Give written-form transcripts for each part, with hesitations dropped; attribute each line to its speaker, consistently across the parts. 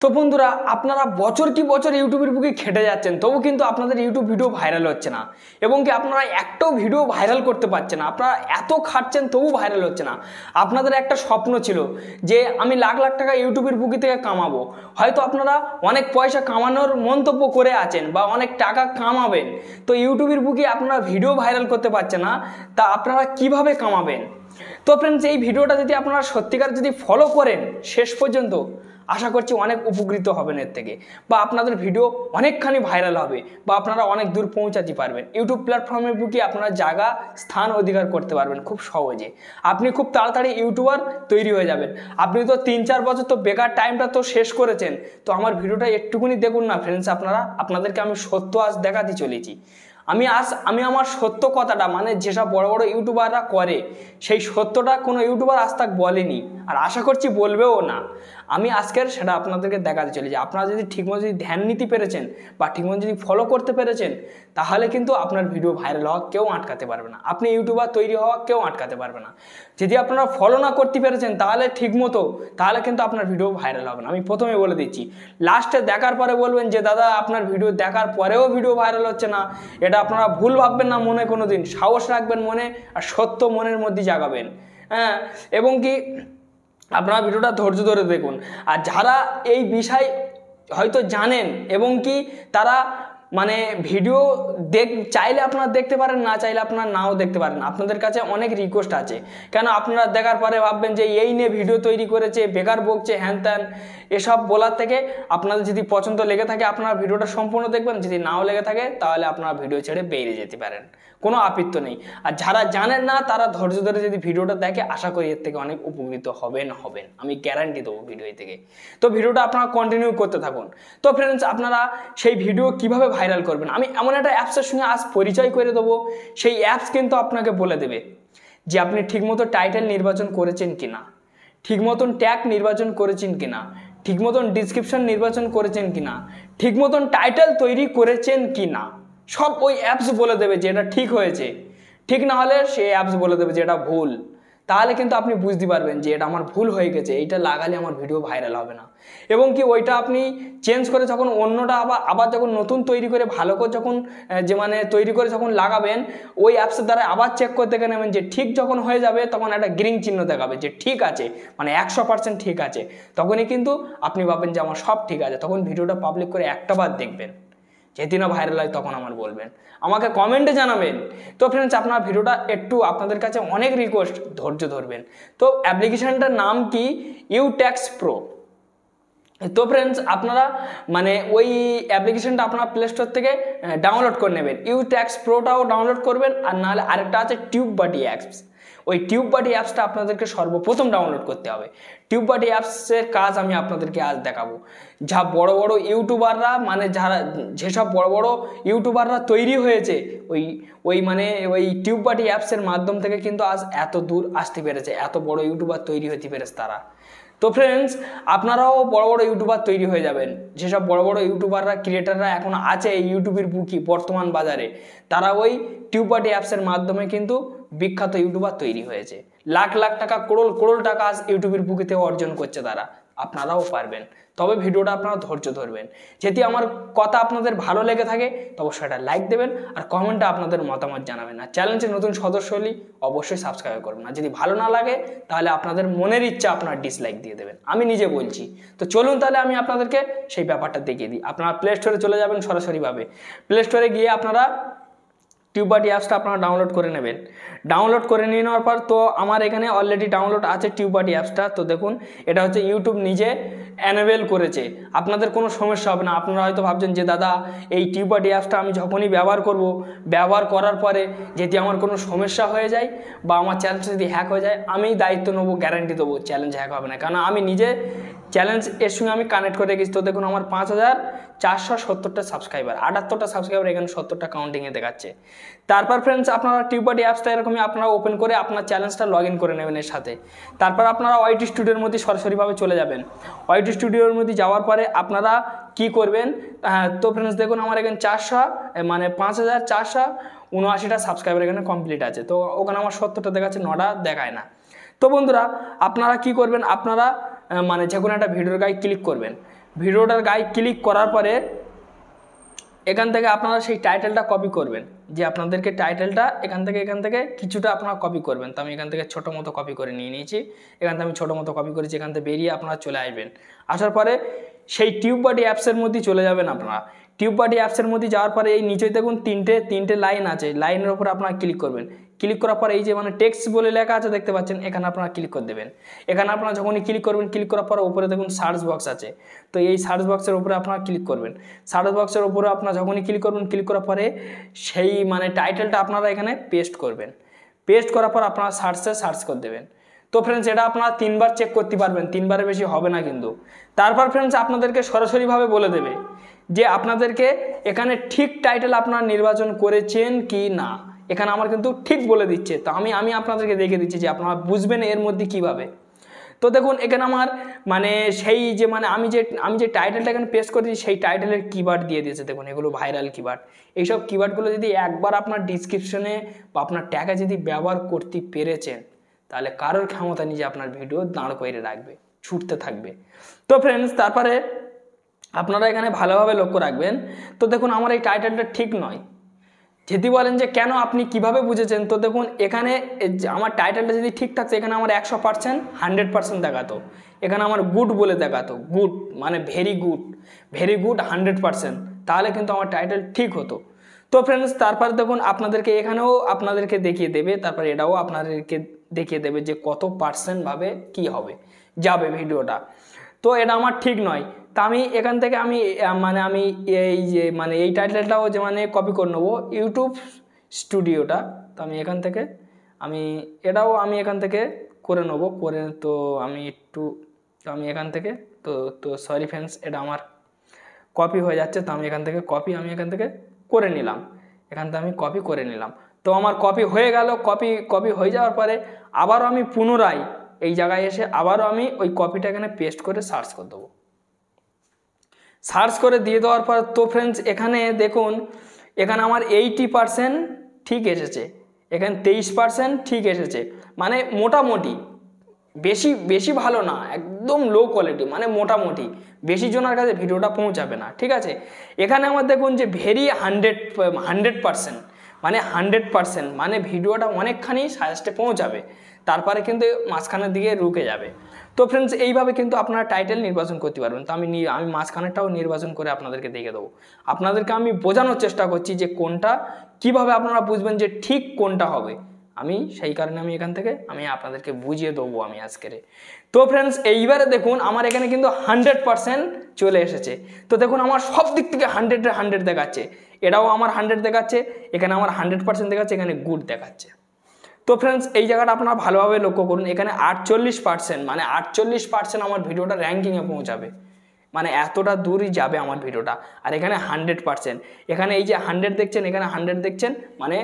Speaker 1: তো বন্ধুরা, আপনারা বছর কি বছর ইউটিউবের বুকে খেটে যাচ্ছেন, তবু কিন্তু আপনাদের ইউটিউব ভিডিও ভাইরাল হচ্ছে না এবং কি আপনারা একটাও ভিডিও ভাইরাল করতে পারছেন না। আপনারা এত খাটছেন তবু ভাইরাল হচ্ছে না। আপনাদের একটা স্বপ্ন ছিল যে আমি লাখ লাখ টাকা ইউটিউবের বুকি থেকে কামাবো। হয়তো আপনারা অনেক পয়সা কামানোর মন্তব্য করে আছেন বা অনেক টাকা কামাবেন, তো ইউটিউবের বুকে আপনারা ভিডিও ভাইরাল করতে পারছেন না, তা আপনারা কিভাবে কামাবেন? তো ফ্রেন্ডস, এই ভিডিওটা যদি আপনারা সত্যিকার যদি ফলো করেন শেষ পর্যন্ত, আশা করছি অনেক উপকৃত হবেন এর থেকে, বা আপনাদের ভিডিও অনেকখানি ভাইরাল হবে বা আপনারা অনেক দূর পৌঁছাতে পারবেন। ইউটিউব প্ল্যাটফর্মের বুকে আপনারা জায়গা স্থান অধিকার করতে পারবেন খুব সহজে। আপনি খুব তাড়াতাড়ি ইউটিউবার তৈরি হয়ে যাবেন। আপনি তো 3-4 বছর তো বেকার টাইমটা তো শেষ করেছেন, তো আমার ভিডিওটা একটুকুনি দেখুন না ফ্রেন্ডস। আপনাদেরকে আমি সত্য আজ দেখাতে চলেছি। আমি আমার সত্য কথাটা, মানে যেসব বড় বড় ইউটিউবাররা করে সেই সত্যটা কোনো ইউটিউবার আজ তাক বলেনি, আর আশা করছি বলবেও না। আমি আজকের সেটা আপনাদেরকে দেখাতে চলেছি। আপনারা যদি ঠিকমতো যদি ধ্যান নিতে পেরেছেন বা ঠিকমতো যদি ফলো করতে পেরেছেন, তাহলে কিন্তু আপনার ভিডিও ভাইরাল হওয়া কেউ আটকাতে পারবে না, আপনি ইউটিউবার তৈরি হওয়া কেউ আটকাতে পারবে না। যদি আপনারা ফলো না করতে পেরেছেন তাহলে ঠিকমতো, তাহলে কিন্তু আপনার ভিডিও ভাইরাল হবে না। আমি প্রথমে বলে দিচ্ছি, লাস্টে দেখার পরে বলবেন যে দাদা আপনার ভিডিও দেখার পরেও ভিডিও ভাইরাল হচ্ছে না, এটা আপনারা ভুল ভাববেন না মনে কোনো দিন। সাহস রাখবেন মনে, আর সত্য মনের মধ্যে জাগাবেন। হ্যাঁ, এবং কি আপনারা ভিডিওটা ধৈর্য ধরে দেখুন। আর যারা এই বিষয় হয়তো জানেন এবং কি তারা মানে ভিডিও চাইলে আপনারা দেখতে পারেন, না চাইলে আপনারা নাও দেখতে পারেন। আপনাদের কাছে অনেক রিকোয়েস্ট আছে, কেন আপনারা দেখার পরে ভাববেন যে এই নিয়ে ভিডিও তৈরি করেছে, বেকার বকছে, হ্যান ত্যান, এসব বলার থেকে আপনাদের যদি পছন্দ লেগে থাকে আপনারা ভিডিওটা সম্পূর্ণ দেখবেন, যদি নাও লেগে থাকে তাহলে আপনারা ভিডিও ছেড়ে বেরিয়ে যেতে পারেন, কোনো আপত্তি নেই। আর যারা জানেন না তারা ধৈর্য ধরে যদি ভিডিওটা দেখে, আশা করি এর থেকে অনেক উপকৃত হবেন। আমি গ্যারান্টি দেবো ভিডিও থেকে। তো ভিডিওটা আপনারা কন্টিনিউ করতে থাকুন। তো ফ্রেন্ডস, আপনারা সেই ভিডিও কিভাবে ভাইরাল করবেন, আমি এমন একটা অ্যাপসের সঙ্গে আজ পরিচয় করে দেবো। সেই অ্যাপস কিন্তু আপনাকে বলে দেবে যে আপনি ঠিকমতো টাইটেল নির্বাচন করেছেন কিনা, ঠিক মতন ট্যাগ নির্বাচন করেছেন কিনা, ঠিক মতন ডিসক্রিপশন নির্বাচন করেছেন কিনা, ঠিক মতন টাইটেল তৈরি করেছেন কিনা, সব ওই অ্যাপস বলে দেবে যে এটা ঠিক হয়েছে। ঠিক না হলে সেই অ্যাপস বলে দেবে যে এটা ভুল। তাহলে কিন্তু আপনি বুঝতে পারবেন যে এটা আমার ভুল হয়ে গেছে, এইটা লাগালে আমার ভিডিও ভাইরাল হবে না। এবং কি ওইটা আপনি চেঞ্জ করে যখন অন্যটা আবার যখন নতুন তৈরি করে ভালো করে যখন তৈরি করে যখন লাগাবেন, ওই অ্যাপসের দ্বারা আবার চেক করে দেখে নেবেন যে ঠিক যখন হয়ে যাবে, তখন একটা গ্রিন চিহ্ন দেখাবে যে ঠিক আছে, মানে 100% ঠিক আছে। তখনই কিন্তু আপনি ভাববেন যে আমার সব ঠিক আছে। তখন ভিডিওটা পাবলিক করে একটা বার দেখবেন, যেদিনও ভাইরাল হয় তখন আমার বলবেন, আমাকে কমেন্টে জানাবেন। তো ফ্রেন্ডস, আপনার ভিডিওটা একটু আপনাদের কাছে অনেক রিকোয়েস্ট, ধৈর্য ধরবেন। তো অ্যাপ্লিকেশনটার নাম কি, ইউট্যাক্স প্রো। তো ফ্রেন্ডস, আপনারা ওই অ্যাপ্লিকেশনটা আপনার প্লে স্টোর থেকে ডাউনলোড করে নেবেন। ইউট্যাক্স প্রোটাও ডাউনলোড করবেন, আর নাহলে আরেকটা আছে টিউববাটি অ্যাপস। ওই টিউববাটি অ্যাপসটা আপনাদেরকে সর্বপ্রথম ডাউনলোড করতে হবে। টিউববাটি অ্যাপসের কাজ আমি আপনাদেরকে আজ দেখাবো। যা বড় বড় ইউটিউবাররা, যেসব বড় বড় ইউটিউবাররা তৈরি হয়েছে ওই টিউববাটি অ্যাপসের মাধ্যম থেকে কিন্তু আজ এত দূর আসতে পেরেছে, এত বড় ইউটিউবার তৈরি হতে পেরেছে তারা। তো ফ্রেন্ডস, আপনারাও বড় বড় ইউটিউবার তৈরি হয়ে যাবেন। যেসব বড় বড় ইউটিউবাররা, ক্রিয়েটাররা এখন আছে এই ইউটিউবের বুকি বর্তমান বাজারে, তারা ওই টিউববাটি অ্যাপসের মাধ্যমে কিন্তু বিখ্যাত ইউটিউবার তৈরি হয়েছে। লাখ লাখ টাকা, করোড় করোড় টাকা আজ ইউটিউবের বুকিতে অর্জন করছে তারা। আপনারাও পারবেন, তবে ভিডিওটা আপনারা ধৈর্য ধরবেন। যদি আমার কথা আপনাদের ভালো লেগে থাকে তবে সেটা লাইক দেবেন, আর কমেন্টে আপনাদের মতামত জানাবেন। আর চ্যানেলটি নতুন সদস্য হলে অবশ্যই সাবস্ক্রাইব করবেন। আর যদি ভালো না লাগে তাহলে আপনাদের মনের ইচ্ছা আপনারা ডিসলাইক দিয়ে দেবেন, আমি নিজে বলছি। তো চলুন তাহলে আমি আপনাদেরকে সেই ব্যাপারটা দেখিয়ে দিই। আপনারা প্লে স্টোরে চলে যাবেন সরাসরিভাবে। প্লে স্টোরে গিয়ে আপনারা টিউববাটি অ্যাপসটা আপনারা ডাউনলোড করে নেবেন। ডাউনলোড করে নিয়ে নেওয়ার পর, তো আমার এখানে অলরেডি ডাউনলোড আছে টিউববাটি অ্যাপসটা। তো দেখুন, এটা হচ্ছে ইউটিউব নিজে অ্যানেবেল করেছে, আপনাদের কোনো সমস্যা হবে না। আপনারা হয়তো ভাবছেন যে দাদা এই টিউববাটি অ্যাপসটা আমি যখনই ব্যবহার করব, ব্যবহার করার পরে যদি আমার কোনো সমস্যা হয়ে যায় বা আমার চ্যালেঞ্জ যদি হ্যাক হয়ে যায়, আমি দায়িত্ব নেবো, গ্যারান্টি দেবো চ্যালেঞ্জ হ্যাক হবে না, কারণ আমি নিজে চ্যালেঞ্জ এর সঙ্গে আমি কানেক্ট করে রেখেছি। তো দেখুন, আমার 5470টা সাবস্ক্রাইবার, 78টা সাবস্ক্রাইবার, এখানে 70টা কাউন্টিংয়ে দেখাচ্ছে। তারপর ফ্রেন্ডস, আপনারা টিউববাটি অ্যাপসটা এরকমই আপনারা ওপেন করে আপনার চ্যালেঞ্জটা লগ ইন করে নেবেন এর সাথে। তারপর আপনারা ওয়াইটি স্টুডিওর মধ্যে সরাসরিভাবে চলে যাবেন। ওয়াইটি স্টুডিওর মধ্যে যাওয়ার পরে আপনারা কি করবেন, তো ফ্রেন্ডস দেখুন, আমার এখানে 5479টা সাবস্ক্রাইবার এখানে কমপ্লিট আছে। তো ওখানে আমার 70টা দেখাচ্ছে, 9টা দেখায় না। তো বন্ধুরা, আপনারা কি করবেন, আপনারা যে কোনো একটা ভিডিওর গায়ে ক্লিক করবেন। ভিডিওটার গায়ে ক্লিক করার পরে এখান থেকে আপনারা সেই টাইটেলটা কপি করবেন, যে আপনাদেরকে টাইটেলটা এখান থেকে কিছুটা আপনারা কপি করবেন। তো আমি এখান থেকে ছোটো মতো কপি করে নিয়ে নিয়েছি, এখান থেকে আমি ছোটো মতো কপি করেছি। এখান থেকে বেরিয়ে আপনারা চলে আসবেন, আসার পরে সেই টিউববাডি অ্যাপসের মধ্যে চলে যাবেন। আপনারা টিউববাডি অ্যাপসের মধ্যে যাওয়ার পরে এই নিচে দেখুন তিনটে লাইন আছে, লাইনের উপর আপনারা ক্লিক করবেন। ক্লিক করার পর এই যে মানে টেক্সট বলে লেখা আছে দেখতে পাচ্ছেন, এখানে আপনারা ক্লিক করে দেবেন। এখানে আপনারা যখনই ক্লিক করবেন, ক্লিক করার পর উপরে দেখুন সার্চ বক্স আছে, তো এই সার্চ বক্সের উপরে আপনারা ক্লিক করবেন। সার্চ বক্সের উপরে আপনারা যখনই ক্লিক করবেন, ক্লিক করার পরে সেই মানে টাইটেলটা আপনারা এখানে পেস্ট করবেন। পেস্ট করার পর আপনারা সার্চ করে দেবেন। তো ফ্রেন্ডস এটা আপনারা 3বার চেক করতে পারবেন, 3বারের বেশি হবে না কিন্তু। তারপর ফ্রেন্ডস আপনাদেরকে সরাসরিভাবে বলে দেবে যে আপনাদেরকে এখানে ঠিক টাইটেল আপনারা নির্বাচন করেছেন কি না। এখানে আমার কিন্তু ঠিক বলে দিচ্ছে, তো আমি আপনাদেরকে দেখে দিচ্ছি যে আপনারা বুঝবেন এর মধ্যে কিভাবে। তো দেখুন এখানে আমার মানে সেই যে মানে আমি যে টাইটেলটা এখানে পেস্ট করেছি সেই টাইটেলের কিওয়ার্ড দিয়ে দিয়েছে। দেখুন এগুলো ভাইরাল কিওয়ার্ড। এইসব কিওয়ার্ডগুলো যদি একবার আপনার ডিসক্রিপশনে বা আপনার ট্যাগে যদি ব্যবহার করতে পেরেছেন, তাহলে কারোর ক্ষমতা নিয়ে যে আপনার ভিডিও দাঁড় করে রাখবে, ছুটতে থাকবে। তো ফ্রেন্ডস তারপরে আপনারা এখানে ভালোভাবে লক্ষ্য রাখবেন। তো দেখুন আমার এই টাইটেলটা ঠিক নয়। যদি বলেন যে কেন, আপনি কিভাবে বুঝেছেন, তো দেখুন এখানে আমার টাইটেলটা যদি ঠিক থাকছে, এখানে আমার 100% 100% দেখাতো। এখানে আমার গুড বলে দেখাতো, গুড মানে ভেরি গুড 100%, তাহলে কিন্তু আমার টাইটেল ঠিক হতো। তো ফ্রেন্ডস তারপর দেখুন আপনাদেরকে এখানেও আপনাদেরকে দেখিয়ে দেবে, তারপর এটাও আপনাদেরকে দেখিয়ে দেবে যে কত % ভাবে কি হবে যাবে ভিডিওটা। তো এটা আমার ঠিক নয়। তা আমি এখান থেকে আমি এই যে মানে এই টাইটেলটাও যে মানে কপি করে নেবো, ইউটিউব স্টুডিওটা। তো আমি এখান থেকে এটাও এখান থেকে করে নেবো, করে তো আমি এখান থেকে তো সরি ফ্রেন্ডস, এটা আমার কপি হয়ে যাচ্ছে। তো আমি এখান থেকে করে নিলাম, এখান থেকে আমি কপি করে নিলাম। তো আমার কপি হয়ে গেল। কপি হয়ে যাওয়ার পরে আবারও আমি পুনরায় এই জায়গায় এসে আবারও আমি ওই কপিটা এখানে পেস্ট করে সার্চ করে দেবো। সার্চ করে দিয়ে দেওয়ার পর তো ফ্রেন্ডস এখানে দেখুন, এখানে আমার 80% ঠিক এসেছে, এখানে 23% ঠিক এসেছে, মানে মোটামুটি, বেশি ভালো না, একদম লো কোয়ালিটি, মানে মোটামুটি, বেশি জনের কাছে ভিডিওটা পৌঁছাবে না, ঠিক আছে। এখানে আমার দেখুন যে ভেরি 100% মানে 100%, মানে ভিডিওটা অনেকখানি সাজেস্টে পৌঁছাবে, তারপরে কিন্তু মাঝখানের দিকে রুকে যাবে। তো ফ্রেন্ডস এইভাবে কিন্তু আপনারা টাইটেল নির্বাচন করতে পারবেন। তো আমি মাঝখানেরটাও নির্বাচন করে আপনাদেরকে দেখে দেবো। আপনাদেরকে আমি বোঝানোর চেষ্টা করছি যে কোনটা কিভাবে আপনারা বুঝবেন যে ঠিক কোনটা হবে। আমি সেই কারণে এখান থেকে আপনাদেরকে বুঝিয়ে দেবো আমি আজকের। তো ফ্রেন্ডস এইবারে দেখুন আমার এখানে কিন্তু 100% চলে এসেছে। তো দেখুন আমার সব দিক থেকে 100 দেখাচ্ছে, এটাও আমার 100 দেখাচ্ছে, এখানে আমার 100% দেখাচ্ছে, এখানে গুড দেখাচ্ছে। তো ফ্রেন্ডস এই জায়গাটা আপনারা ভালোভাবে লক্ষ্য করুন, এখানে 48%, মানে 48% আমার ভিডিওটা র্যাঙ্কিংয়ে পৌঁছাবে, মানে এতটা দূরই যাবে আমার ভিডিওটা। আর এখানে 100%, এখানে এই যে 100 দেখছেন, এখানে 100 দেখছেন, মানে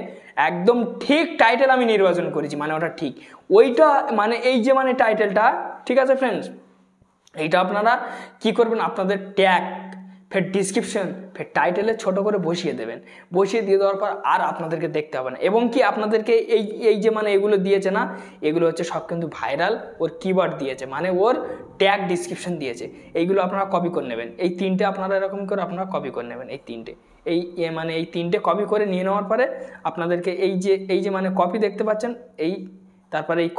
Speaker 1: একদম ঠিক টাইটেল আমি নির্বাচন করেছি, মানে ওটা ঠিক ওইটা, মানে এই যে মানে টাইটেলটা ঠিক আছে ফ্রেন্ডস। এইটা আপনারা কি করবেন, আপনাদের ট্যাগ ফের ডিসক্রিপশন ফের টাইটেলে ছোট করে বসিয়ে দেবেন। বসিয়ে দিয়ে দেওয়ার পর আর আপনাদেরকে দেখতে হবে না। এবং কি আপনাদেরকে এই যে মানে এগুলো দিয়েছে না, এগুলো হচ্ছে সব কিন্তু ভাইরাল, ওর কিওয়ার্ড দিয়েছে, মানে ওর ট্যাগ ডিসক্রিপশন দিয়েছে। এইগুলো আপনারা কপি করে নেবেন, এই 3টে আপনারা এরকম করে আপনারা কপি করে নেবেন, এই 3টে মানে এই 3টে কপি করে নিয়ে নেওয়ার পরে আপনাদেরকে এই যে মানে কপি দেখতে পাচ্ছেন, তারপরে এই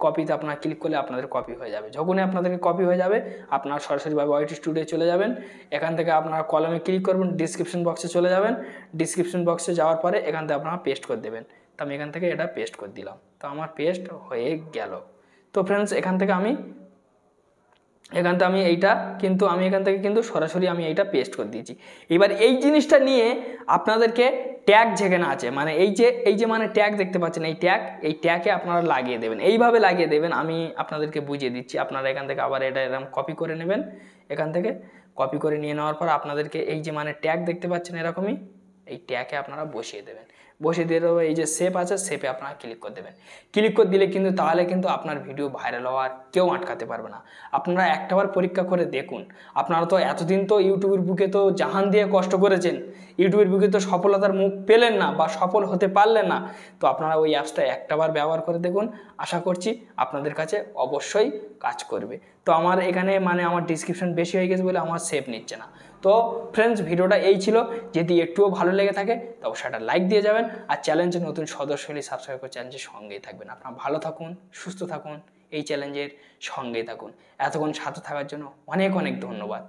Speaker 1: কপিতে আপনারা ক্লিক করলে আপনাদের কপি হয়ে যাবে। যখনই আপনাদেরকে কপি হয়ে যাবে, আপনারা সরাসরিভাবে ওয়াইটি স্টুডিও চলে যাবেন। এখান থেকে আপনারা কলমে ক্লিক করবেন, ডিসক্রিপশন বক্সে চলে যাবেন। ডিসক্রিপশন বক্সে যাওয়ার পরে এখান থেকে আপনারা পেস্ট করে দেবেন। তো আমি এখান থেকে এটা পেস্ট করে দিলাম, তো আমার পেস্ট হয়ে গেল। তো ফ্রেন্ডস এখান থেকে আমি এইটা কিন্তু এখান থেকে কিন্তু সরাসরি এইটা পেস্ট করে দিয়েছি। এবার এই জিনিসটা নিয়ে আপনাদেরকে ট্যাগ যেখানে আছে, মানে এই যে মানে ট্যাগ দেখতে পাচ্ছেন, এই ট্যাগে আপনারা লাগিয়ে দেবেন, এইভাবে লাগিয়ে দেবেন। আমি আপনাদেরকে বুঝিয়ে দিচ্ছি। আপনারা এখান থেকে আবার এটা এরকম কপি করে নেবেন, এখান থেকে কপি করে নিয়ে নেওয়ার পর আপনাদেরকে এই যে মানে ট্যাগ দেখতে পাচ্ছেন এরকমই, এই ট্যাগে আপনারা বসিয়ে দেবেন। বসিয়ে দিয়ে দেবো, এই যে সেভ আছে সেভে আপনারা ক্লিক করে দেবেন। ক্লিক করে দিলে কিন্তু তাহলে কিন্তু আপনার ভিডিও ভাইরাল হওয়ার কেউ আটকাতে পারবে না। আপনারা একটাবার পরীক্ষা করে দেখুন। আপনারা তো এতদিন তো ইউটিউবের বুকে তো জাহান দিয়ে কষ্ট করেছেন, ইউটিউবের বুকে তো সফলতার মুখ পেলেন না বা সফল হতে পারলেন না। তো আপনারা ওই অ্যাপসটা একটাবার ব্যবহার করে দেখুন, আশা করছি আপনাদের কাছে অবশ্যই কাজ করবে। তো আমার এখানে মানে আমার ডিসক্রিপশন বেশি হয়ে গেছে বলে আমার সেভ নিচ্ছে না। তো ফ্রেন্ডস, ভিডিওটা এই ছিল। যদি একটুও ভালো লেগে থাকে তো অবশ্যই একটা লাইক দিয়ে যাবেন, আর চ্যালেঞ্জের নতুন সদস্য হলে সাবস্ক্রাইব করে চ্যালেঞ্জের সঙ্গেই থাকবেন। আপনারা ভালো থাকুন, সুস্থ থাকুন, এই চ্যালেঞ্জের সঙ্গেই থাকুন। এতক্ষণ সাথে থাকার জন্য অনেক অনেক ধন্যবাদ।